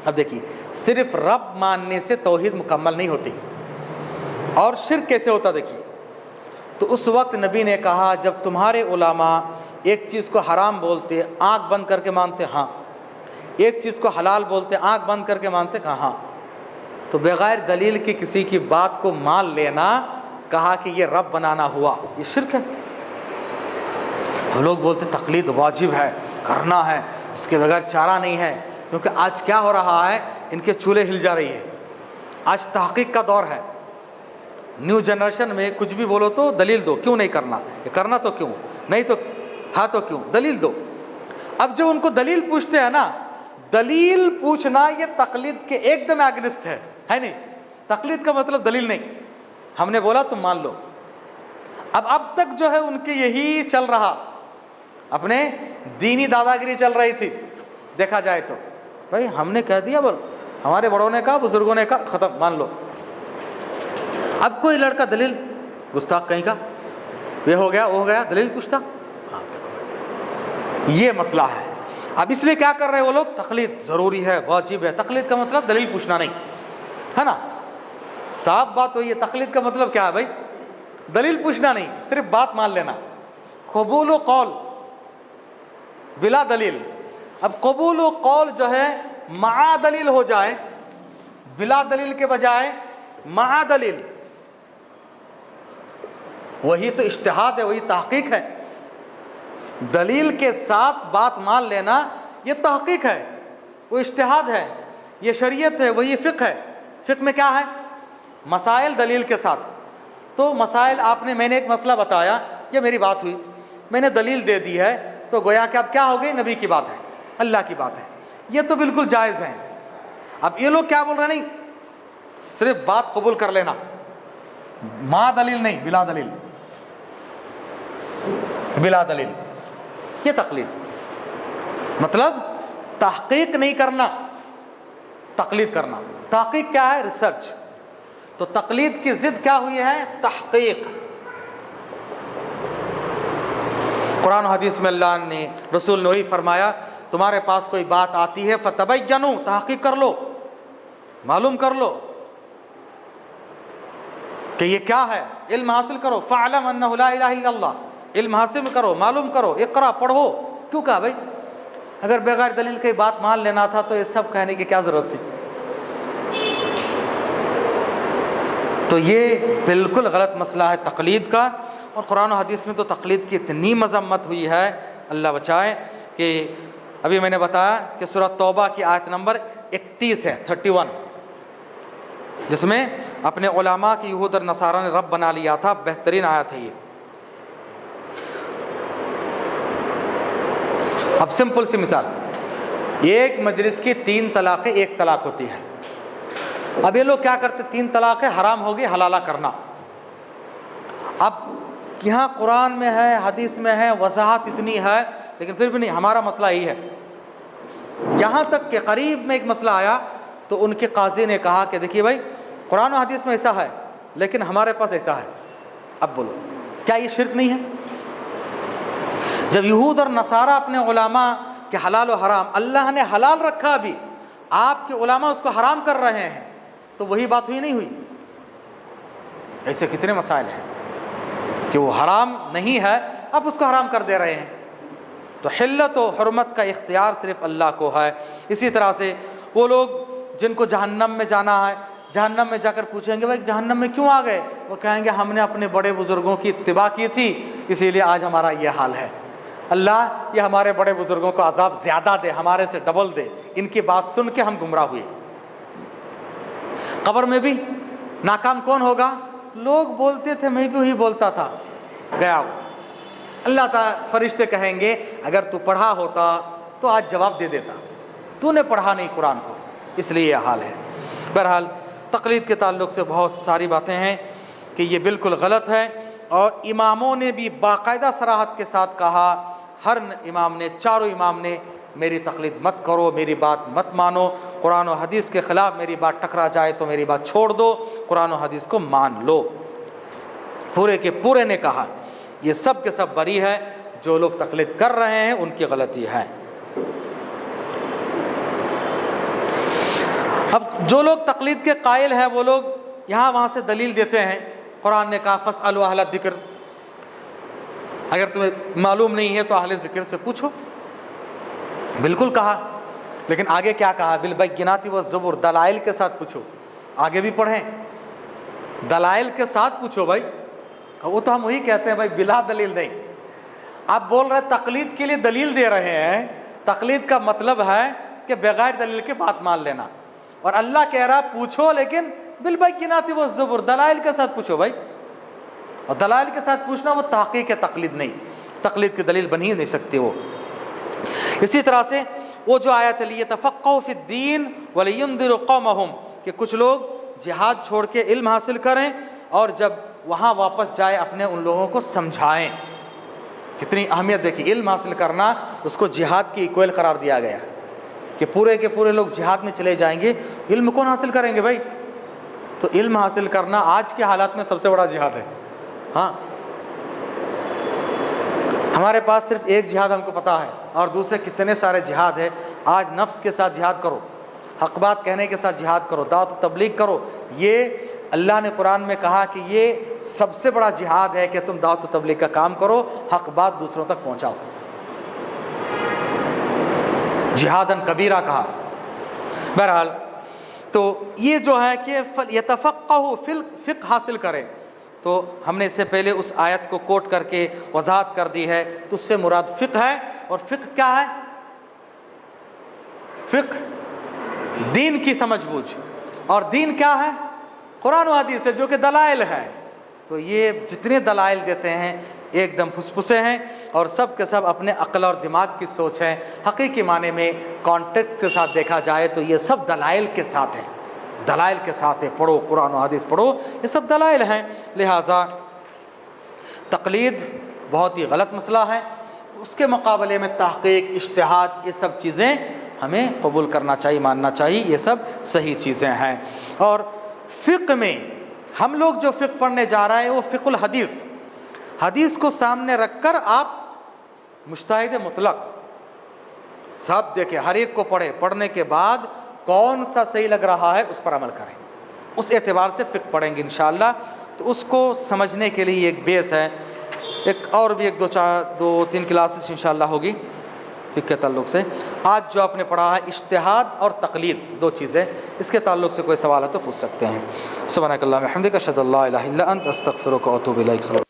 اب دیکھیے صرف رب ماننے سے توحید مکمل نہیں ہوتی، اور شرک کیسے ہوتا دیکھیے۔ تو اس وقت نبی نے کہا جب تمہارے علماء ایک چیز کو حرام بولتے آنکھ بند کر کے مانتے ہاں، ایک چیز کو حلال بولتے آنکھ بند کر کے مانتے کہا ہاں، تو بغیر دلیل کی کسی کی بات کو مان لینا، کہا کہ یہ رب بنانا ہوا، یہ شرک ہے۔ ہم لوگ بولتے تقلید واجب ہے، کرنا ہے، اس کے بغیر چارہ نہیں ہے، کیونکہ آج کیا ہو رہا ہے، ان کے چولہے ہل جا رہی ہے، آج تحقیق کا دور ہے۔ نیو جنریشن میں کچھ بھی بولو تو دلیل دو، کیوں نہیں کرنا، یہ کرنا تو کیوں نہیں، تو ہاں تو کیوں، دلیل دو۔ اب جو ان کو دلیل پوچھتے ہیں نا، دلیل پوچھنا یہ تقلید کے ایک دم اگینسٹ ہے نہیں؟ تقلید کا مطلب دلیل نہیں، ہم نے بولا تم مان لو۔ اب تک جو ہے ان کے یہی چل رہا، اپنے دینی دادا گیری چل رہی تھی، دیکھا جائے تو بھائی ہم نے کہہ دیا، بول ہمارے بڑوں نے کہا، بزرگوں نے کہا، ختم، مان لو۔ اب کوئی لڑکا دلیل، گستاخ کہیں کا، یہ ہو گیا وہ ہو گیا، دلیل پوچھتا، ہاں دیکھو یہ مسئلہ ہے۔ اب اس لیے کیا کر رہے ہیں وہ لوگ، تقلید ضروری ہے، واجب ہے۔ تقلید کا مطلب دلیل پوچھنا نہیں ہے نا، صاف بات ہوئی ہے۔ تقلید کا مطلب کیا ہے بھائی؟ دلیل پوچھنا نہیں، صرف بات مان لینا، قبول و قول بلا دلیل۔ اب قبول و قول جو ہے مع دلیل ہو جائے، بلا دلیل کے بجائے مع دلیل، وہی تو اجتہاد ہے، وہی تحقیق ہے۔ دلیل کے ساتھ بات مان لینا یہ تحقیق ہے، وہ اجتہاد ہے، یہ شریعت ہے، وہی فقہ ہے۔ فقہ میں کیا ہے؟ مسائل دلیل کے ساتھ۔ تو مسائل آپ نے، میں نے ایک مسئلہ بتایا، یہ میری بات ہوئی، میں نے دلیل دے دی ہے، تو گویا کہ اب کیا ہو گئی، نبی کی بات ہے، اللہ کی بات ہے، یہ تو بالکل جائز ہے۔ اب یہ لوگ کیا بول رہے ہیں، نہیں صرف بات قبول کر لینا، ما دلیل نہیں، بلا دلیل، بلا دلیل، یہ تقلید، مطلب تحقیق نہیں کرنا، تقلید کرنا۔ تحقیق کیا ہے؟ ریسرچ۔ تو تقلید کی ضد کیا ہوئی ہے؟ تحقیق۔ قرآن و حدیث میں اللہ نے، رسول نے وہی فرمایا، تمہارے پاس کوئی بات آتی ہے فتبینوا، تحقیق کر لو، معلوم کر لو کہ یہ کیا ہے، علم حاصل کرو، فاعلم انہ لا الہ الا اللہ، علم حاصل کرو، معلوم کرو، اقرا، پڑھو۔ کیوں کہا بھائی؟ اگر بغیر دلیل کی بات مان لینا تھا تو یہ سب کہنے کی کیا ضرورت تھی؟ تو یہ بالکل غلط مسئلہ ہے تقلید کا، اور قرآن و حدیث میں تو تقلید کی اتنی مذمت ہوئی ہے، اللہ بچائے، کہ ابھی میں نے بتایا کہ سورہ توبہ کی آیت نمبر 31 ہے، 31، جس میں اپنے علماء کی یہود اور نصارہ نے رب بنا لیا تھا، بہترین آیت ہے یہ۔ اب سمپل سی مثال، ایک مجلس کی 3 طلاقیں، 1 طلاق ہوتی ہے۔ اب یہ لوگ کیا کرتے، 3 طلاقیں حرام ہوگی، حلالہ کرنا۔ اب یہاں قرآن میں ہے، حدیث میں ہے، وضاحت اتنی ہے، لیکن پھر بھی نہیں، ہمارا مسئلہ یہی ہے۔ یہاں تک کہ قریب میں ایک مسئلہ آیا تو ان کے قاضی نے کہا کہ دیکھیے بھائی قرآن و حدیث میں ایسا ہے، لیکن ہمارے پاس ایسا ہے، اب بولو کیا یہ شرک نہیں ہے؟ جب یہود اور نصارہ اپنے علماء کہ حلال و حرام، اللہ نے حلال رکھا بھی، آپ کے علماء اس کو حرام کر رہے ہیں، تو وہی بات ہوئی نہیں ہوئی؟ ایسے کتنے مسائل ہیں کہ وہ حرام نہیں ہے، آپ اس کو حرام کر دے رہے ہیں۔ تو حلت و حرمت کا اختیار صرف اللہ کو ہے۔ اسی طرح سے وہ لوگ جن کو جہنم میں جانا ہے، جہنم میں جا کر پوچھیں گے بھائی جہنم میں کیوں آ گئے؟ وہ کہیں گے ہم نے اپنے بڑے بزرگوں کی اتباع کی تھی، اسی لیے آج ہمارا یہ حال ہے۔ اللہ یہ ہمارے بڑے بزرگوں کو عذاب زیادہ دے، ہمارے سے ڈبل دے، ان کی بات سن کے ہم گمراہ ہوئے۔ قبر میں بھی ناکام کون ہوگا؟ لوگ بولتے تھے میں بھی وہی بولتا تھا، گیا وہ۔ اللہ تعالیٰ فرشتے کہیں گے اگر تو پڑھا ہوتا تو آج جواب دے دیتا، تو نے پڑھا نہیں قرآن کو، اس لیے یہ حال ہے۔ بہرحال تقلید کے تعلق سے بہت ساری باتیں ہیں کہ یہ بالکل غلط ہے، اور اماموں نے بھی باقاعدہ صراحت کے ساتھ کہا، ہر امام نے، چاروں امام نے، میری تقلید مت کرو، میری بات مت مانو، قرآن و حدیث کے خلاف میری بات ٹکرا جائے تو میری بات چھوڑ دو، قرآن و حدیث کو مان لو۔ پورے کے پورے نے کہا یہ سب کے سب بری ہے، جو لوگ تقلید کر رہے ہیں ان کی غلطی ہے۔ اب جو لوگ تقلید کے قائل ہیں وہ لوگ یہاں وہاں سے دلیل دیتے ہیں، قرآن نے کہا فاسألوا اہل الذکر، اگر تمہیں معلوم نہیں ہے تو اہل ذکر سے پوچھو، بالکل کہا، لیکن آگے کیا کہا؟ بالبینات والزبر، دلائل کے ساتھ پوچھو۔ آگے بھی پڑھیں، دلائل کے ساتھ پوچھو بھائی، وہ تو ہم وہی کہتے ہیں بھائی بلا دلیل نہیں۔ آپ بول رہے تقلید کے لیے دلیل دے رہے ہیں، تقلید کا مطلب ہے کہ بغیر دلیل کے بات مان لینا، اور اللہ کہہ رہا پوچھو لیکن بالبینات والزبر، دلائل کے ساتھ پوچھو بھائی، اور دلائل کے ساتھ پوچھنا وہ تحقیق ہے، تقلید نہیں، تقلید کی دلیل بن ہی نہیں سکتی وہ۔ اسی طرح سے وہ جو آیت لیتفقہوا فی الدین ولینذروا قومہم، کہ کچھ لوگ جہاد چھوڑ کے علم حاصل کریں اور جب وہاں واپس جائے اپنے ان لوگوں کو سمجھائیں۔ کتنی اہمیت دیکھی، علم حاصل کرنا اس کو جہاد کی ایکوئل قرار دیا گیا کہ پورے کے پورے لوگ جہاد میں چلے جائیں گے، علم کون حاصل کریں گے بھائی؟ تو علم حاصل کرنا آج کے حالات میں سب سے بڑا جہاد ہے۔ ہاں، ہمارے پاس صرف ایک جہاد ہم کو پتہ ہے، اور دوسرے کتنے سارے جہاد ہے۔ آج نفس کے ساتھ جہاد کرو، حق بات کہنے کے ساتھ جہاد کرو، دعوت و تبلیغ کرو۔ یہ اللہ نے قرآن میں کہا کہ یہ سب سے بڑا جہاد ہے کہ تم دعوت و تبلیغ کا کام کرو، حق بات دوسروں تک پہنچاؤ، جہاداً کبیرہ کہا۔ بہرحال تو یہ جو ہے کہ یتفقہوا فی الفقہ حاصل کرے، تو ہم نے اس سے پہلے اس آیت کو کوٹ کر کے وضاحت کر دی ہے، تو اس سے مراد فقہ ہے، اور فقہ کیا ہے؟ فقہ دین کی سمجھ بوجھ، اور دین کیا ہے؟ قرآن و حدیث ہے جو کہ دلائل ہے۔ تو یہ جتنے دلائل دیتے ہیں ایک دم پھسپھسے ہیں، اور سب کے سب اپنے عقل اور دماغ کی سوچ ہے۔ حقیقی معنی میں کانٹیکٹ کے ساتھ دیکھا جائے تو یہ سب دلائل کے ساتھ ہیں، دلائل کے ساتھ ہے، پڑھو قرآن و حدیث پڑھو، یہ سب دلائل ہیں۔ لہٰذا تقلید بہت ہی غلط مسئلہ ہے، اس کے مقابلے میں تحقیق، اجتہاد، یہ سب چیزیں ہمیں قبول کرنا چاہیے، ماننا چاہیے، یہ سب صحیح چیزیں ہیں۔ اور فقہ میں ہم لوگ جو فقہ پڑھنے جا رہے ہیں وہ فقہ الحدیث، حدیث کو سامنے رکھ کر آپ مجتہد مطلق سب دیکھیں، ہر ایک کو پڑھنے کے بعد کون سا صحیح لگ رہا ہے اس پر عمل کریں، اس اعتبار سے فقہ پڑھیں گے انشاءاللہ۔ تو اس کو سمجھنے کے لیے ایک بیس ہے، ایک اور بھی دو تین کلاسز انشاءاللہ ہوگی فقہ کے تعلق سے۔ آج جو آپ نے پڑھا ہے اجتہاد اور تقلید، دو چیزیں، اس کے تعلق سے کوئی سوال ہے تو پوچھ سکتے ہیں۔ سبحانک اللہم وبحمدک، اشہد ان لا الہ الا انت، استغفرک و اتوب الیک۔